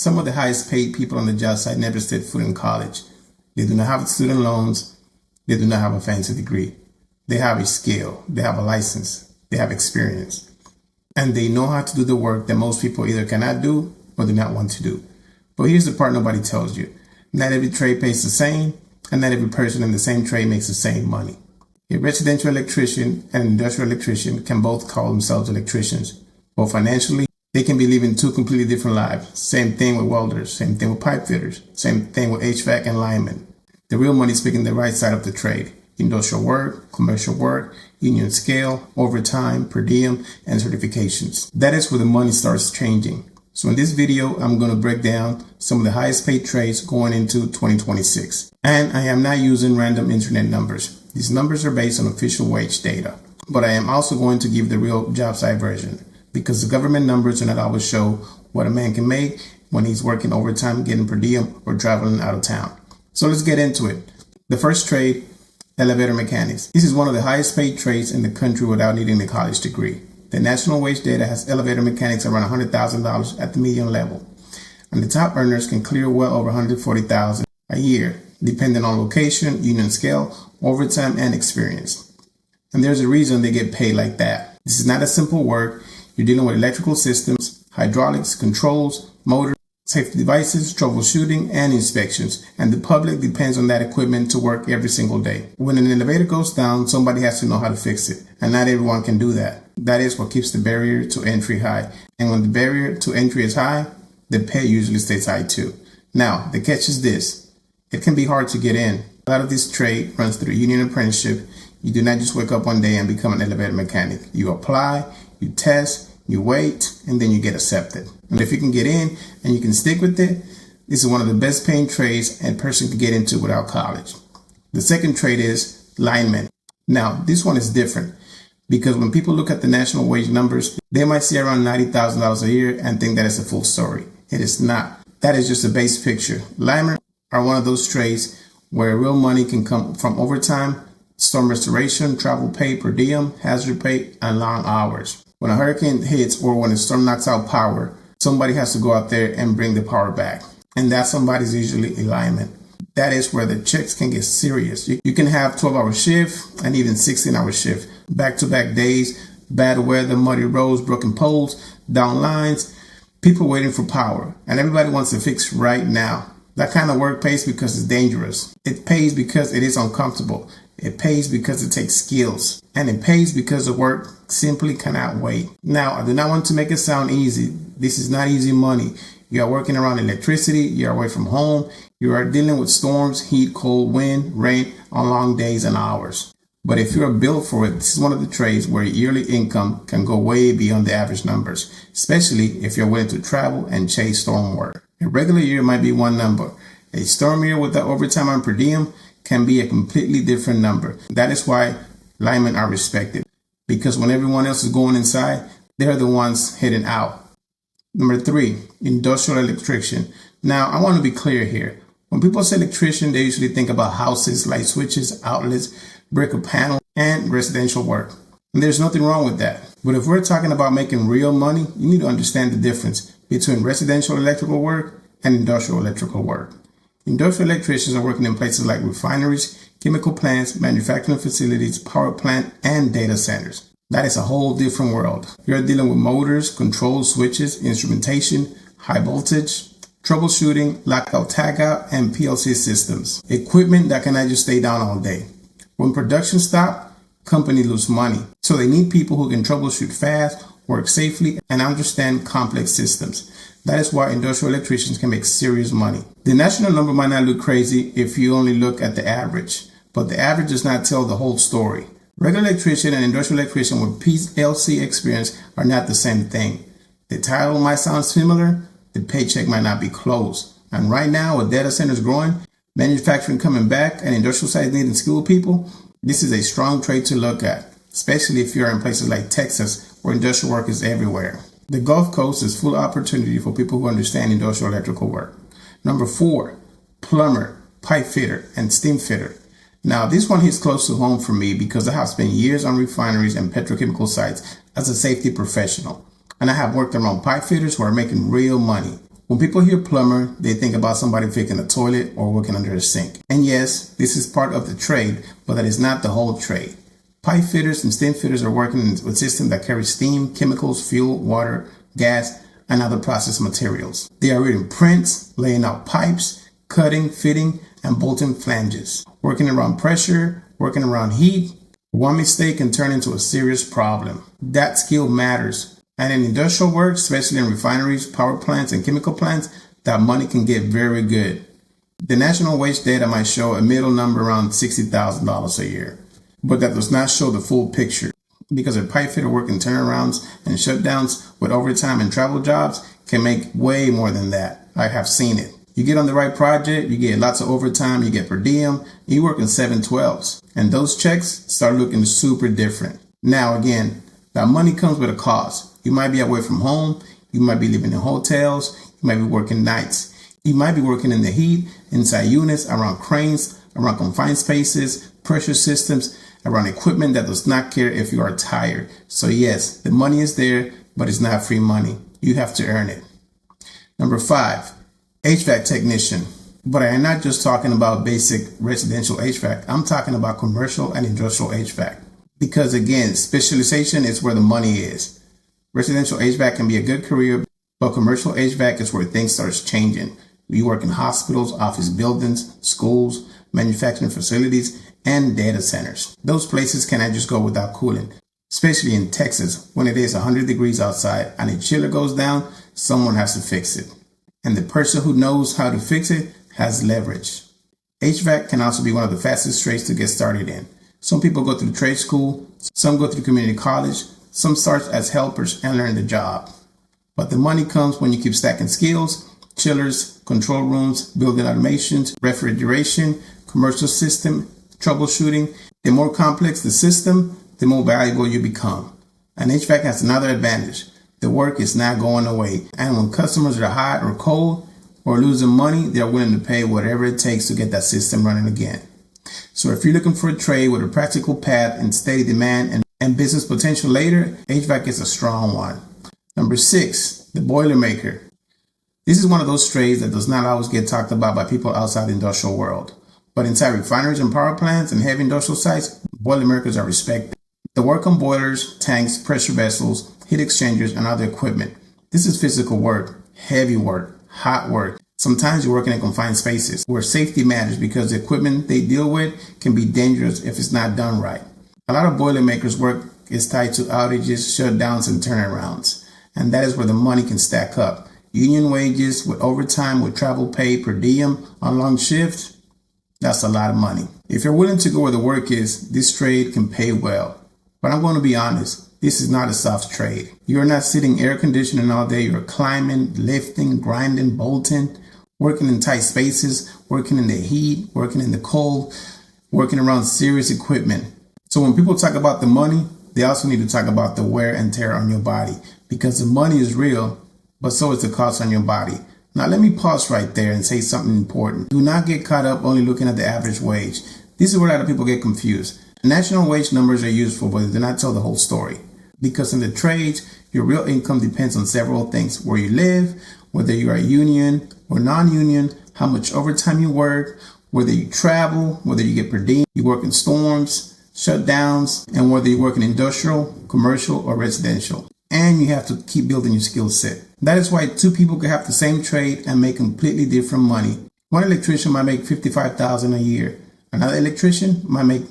Some of the highest paid people on the job site never set foot in college. They do not have student loans. They do not have a fancy degree. They have a skill. They have a license. They have experience. And they know how to do the work that most people either cannot do or do not want to do. But here's the part nobody tells you. Not every trade pays the same, and not every person in the same trade makes the same money. A residential electrician and an industrial electrician can both call themselves electricians, but financially, they can be living two completely different lives. Same thing with welders, same thing with pipe fitters, same thing with HVAC and linemen. The real money is picking the right side of the trade. Industrial work, commercial work, union scale, overtime, per diem, and certifications. That is where the money starts changing. So in this video, I'm going to break down some of the highest paid trades going into 2026. And I am not using random internet numbers. These numbers are based on official wage data. But I am also going to give the real job site version, because the government numbers do not always show what a man can make when he's working overtime, getting per diem, or traveling out of town. So let's get into it. The first trade, elevator mechanics. This is one of the highest paid trades in the country without needing a college degree. The national wage data has elevator mechanics around $100,000 at the median level. And the top earners can clear well over $140,000 a year, depending on location, union scale, overtime, and experience. And there's a reason they get paid like that. This is not a simple work. You're dealing with electrical systems, hydraulics, controls, motors, safety devices, troubleshooting, and inspections. And the public depends on that equipment to work every single day. When an elevator goes down, somebody has to know how to fix it. And not everyone can do that. That is what keeps the barrier to entry high. And when the barrier to entry is high, the pay usually stays high too. Now, the catch is this. It can be hard to get in. A lot of this trade runs through a union apprenticeship. You do not just wake up one day and become an elevator mechanic. You apply, you test, you wait, and then you get accepted. And if you can get in and you can stick with it, this is one of the best paying trades a person can get into without college. The second trade is linemen. Now, this one is different because when people look at the national wage numbers, they might see around $90,000 a year and think that is a full story. It is not. That is just a base picture. Linemen are one of those trades where real money can come from overtime, storm restoration, travel pay, per diem, hazard pay, and long hours. When a hurricane hits or when a storm knocks out power, somebody has to go out there and bring the power back. And that somebody is usually a lineman. That is where the checks can get serious. You can have 12-hour shift and even 16-hour shift. Back-to-back days, bad weather, muddy roads, broken poles, down lines, people waiting for power. And everybody wants to fix right now. That kind of work pays because it's dangerous. It pays because it is uncomfortable. It pays because it takes skills. And it pays because the work simply cannot wait. Now, I do not want to make it sound easy. This is not easy money. You are working around electricity. You are away from home. You are dealing with storms, heat, cold, wind, rain on long days and hours. But if you are built for it, this is one of the trades where your yearly income can go way beyond the average numbers, especially if you're willing to travel and chase storm work. A regular year might be one number. A storm year without overtime and per diem can be a completely different number. That is why linemen are respected, because when everyone else is going inside, they're the ones heading out. Number 3, industrial electrician. Now, I want to be clear here. When people say electrician, they usually think about houses, light switches, outlets, breaker panel, and residential work. And there's nothing wrong with that. But if we're talking about making real money, you need to understand the difference between residential electrical work and industrial electrical work. Industrial electricians are working in places like refineries, chemical plants, manufacturing facilities, power plant, and data centers. That is a whole different world. You're dealing with motors, controls, switches, instrumentation, high voltage, troubleshooting, lockout, tagout, and PLC systems. Equipment that cannot just stay down all day. When production stops, companies lose money. So they need people who can troubleshoot fast, work safely, and understand complex systems. That is why industrial electricians can make serious money. The national number might not look crazy if you only look at the average, but the average does not tell the whole story. Regular electrician and industrial electrician with PLC experience are not the same thing. The title might sound similar, the paycheck might not be close. And right now, with data centers growing, manufacturing coming back, and industrial sites needing skilled people, this is a strong trade to look at, especially if you're in places like Texas, where industrial work is everywhere. The Gulf Coast is full of opportunity for people who understand industrial electrical work. Number 4, plumber, pipe fitter, and steam fitter. Now, this one hits close to home for me because I have spent years on refineries and petrochemical sites as a safety professional. And I have worked around pipe fitters who are making real money. When people hear plumber, they think about somebody fixing a toilet or working under a sink. And yes, this is part of the trade, but that is not the whole trade. Pipe fitters and steam fitters are working with systems that carry steam, chemicals, fuel, water, gas, and other processed materials. They are reading prints, laying out pipes, cutting, fitting, and bolting flanges, working around pressure, working around heat. One mistake can turn into a serious problem. That skill matters. And in industrial work, especially in refineries, power plants, and chemical plants, that money can get very good. The national wage data might show a middle number around $60,000 a year, but that does not show the full picture, because a pipe fitter working turnarounds and shutdowns with overtime and travel jobs can make way more than that. I have seen it. You get on the right project, you get lots of overtime, you get per diem, you work in 7/12s, and those checks start looking super different. Now again, that money comes with a cost. You might be away from home, you might be living in hotels, you might be working nights, you might be working in the heat, inside units, around cranes, around confined spaces, pressure systems, around equipment that does not care if you are tired. So yes, the money is there, but it's not free money. You have to earn it. Number 5, HVAC technician. But I am not just talking about basic residential HVAC. I'm talking about commercial and industrial HVAC. Because again, specialization is where the money is. Residential HVAC can be a good career, but commercial HVAC is where things start changing. You work in hospitals, office buildings, schools, manufacturing facilities, and data centers. Those places cannot just go without cooling, especially in Texas when it is 100 degrees outside and a chiller goes down, someone has to fix it. And the person who knows how to fix it has leverage. HVAC can also be one of the fastest trades to get started in. Some people go through trade school, some go through community college, some start as helpers and learn the job. But the money comes when you keep stacking skills: chillers, control rooms, building automations, refrigeration, commercial system, troubleshooting. The more complex the system, the more valuable you become. And HVAC has another advantage. The work is not going away. And when customers are hot or cold or losing money, they're willing to pay whatever it takes to get that system running again. So if you're looking for a trade with a practical path and steady demand and business potential later, HVAC is a strong one. Number 6, the boilermaker. This is one of those trades that does not always get talked about by people outside the industrial world. But inside refineries and power plants and heavy industrial sites, boilermakers are respected. They work on boilers, tanks, pressure vessels, heat exchangers, and other equipment. This is physical work, heavy work, hot work. Sometimes you're working in confined spaces where safety matters because the equipment they deal with can be dangerous if it's not done right. A lot of boilermakers' work is tied to outages, shutdowns, and turnarounds. And that is where the money can stack up. Union wages with overtime, with travel pay, per diem, on long shift, that's a lot of money. If you're willing to go where the work is, this trade can pay well. But I'm going to be honest, this is not a soft trade. You're not sitting air conditioning all day. You're climbing, lifting, grinding, bolting, working in tight spaces, working in the heat, working in the cold, working around serious equipment. So when people talk about the money, they also need to talk about the wear and tear on your body, because the money is real, but so is the cost on your body. Now let me pause right there and say something important. Do not get caught up only looking at the average wage. This is where a lot of people get confused. National wage numbers are useful, but they do not tell the whole story. Because in the trades, your real income depends on several things: where you live, whether you are union or non-union, how much overtime you work, whether you travel, whether you get per diem, you work in storms, shutdowns, and whether you work in industrial, commercial, or residential. And you have to keep building your skill set. That is why two people can have the same trade and make completely different money. One electrician might make $55,000 a year. Another electrician might make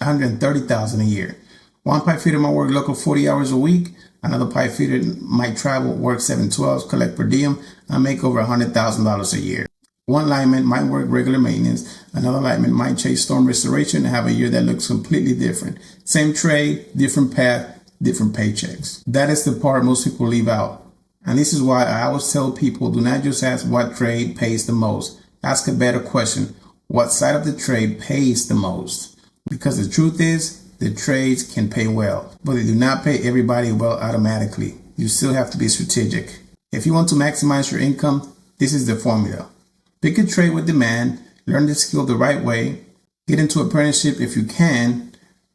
$130,000 a year. One pipe fitter might work local 40 hours a week. Another pipe fitter might travel, work 7/12s, collect per diem, and make over $100,000 a year. One lineman might work regular maintenance. Another lineman might chase storm restoration and have a year that looks completely different. Same trade, different path, different paychecks. That is the part most people leave out. And this is why I always tell people, do not just ask what trade pays the most. Ask a better question. What side of the trade pays the most? Because the truth is, the trades can pay well, but they do not pay everybody well automatically. You still have to be strategic. If you want to maximize your income, this is the formula. Pick a trade with demand, learn the skill the right way, get into apprenticeship if you can,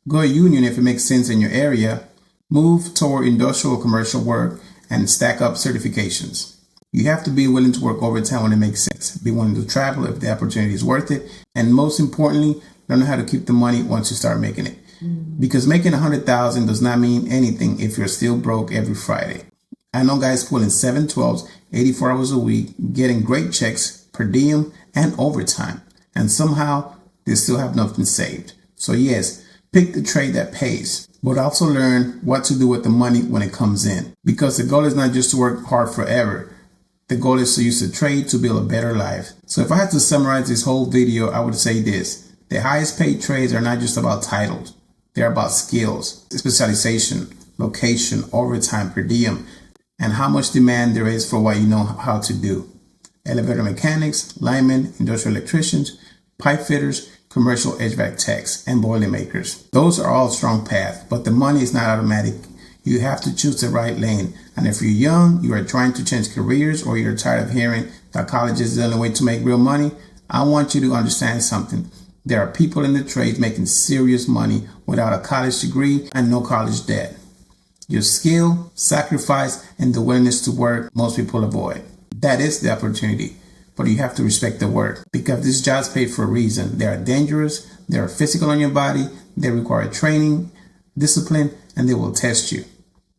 go a union if it makes sense in your area, move toward industrial or commercial work, and stack up certifications. You have to be willing to work overtime when it makes sense. Be willing to travel if the opportunity is worth it. And most importantly, learn how to keep the money once you start making it. Because making $100,000 does not mean anything if you're still broke every Friday. I know guys pulling 7/12s, 84 hours a week, getting great checks per diem and overtime. And somehow they still have nothing saved. So yes, pick the trade that pays, but also learn what to do with the money when it comes in. Because the goal is not just to work hard forever. The goal is to use the trade to build a better life. So if I had to summarize this whole video, I would say this. The highest paid trades are not just about titles. They're about skills, specialization, location, overtime, per diem, and how much demand there is for what you know how to do. Elevator mechanics, linemen, industrial electricians, pipe fitters, commercial HVAC techs, and boilermakers. Those are all strong paths, but the money is not automatic. You have to choose the right lane. And if you're young, you are trying to change careers, or you're tired of hearing that college is the only way to make real money, I want you to understand something. There are people in the trades making serious money without a college degree and no college debt. Your skill, sacrifice, and the willingness to work, most people avoid. That is the opportunity, but you have to respect the work, because these jobs pay for a reason. They are dangerous, they are physical on your body, they require training, discipline, and they will test you.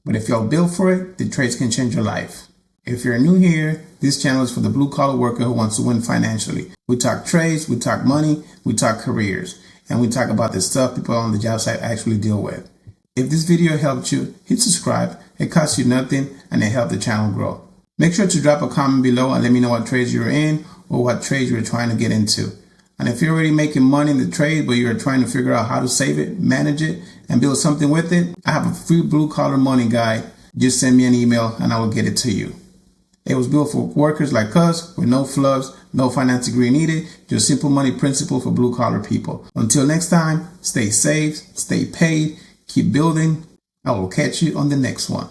But if you're built for it, the trades can change your life. If you're new here, this channel is for the blue-collar worker who wants to win financially. We talk trades, we talk money, we talk careers, and we talk about the stuff people on the job site actually deal with. If this video helped you, hit subscribe. It costs you nothing, and it helps the channel grow. Make sure to drop a comment below and let me know what trades you're in or what trades you're trying to get into. And if you're already making money in the trade, but you're trying to figure out how to save it, manage it, and build something with it, I have a free blue-collar money guide. Just send me an email and I will get it to you. It was built for workers like us with no flubs, no finance degree needed, just simple money principle for blue-collar people. Until next time, stay safe, stay paid, keep building. I will catch you on the next one.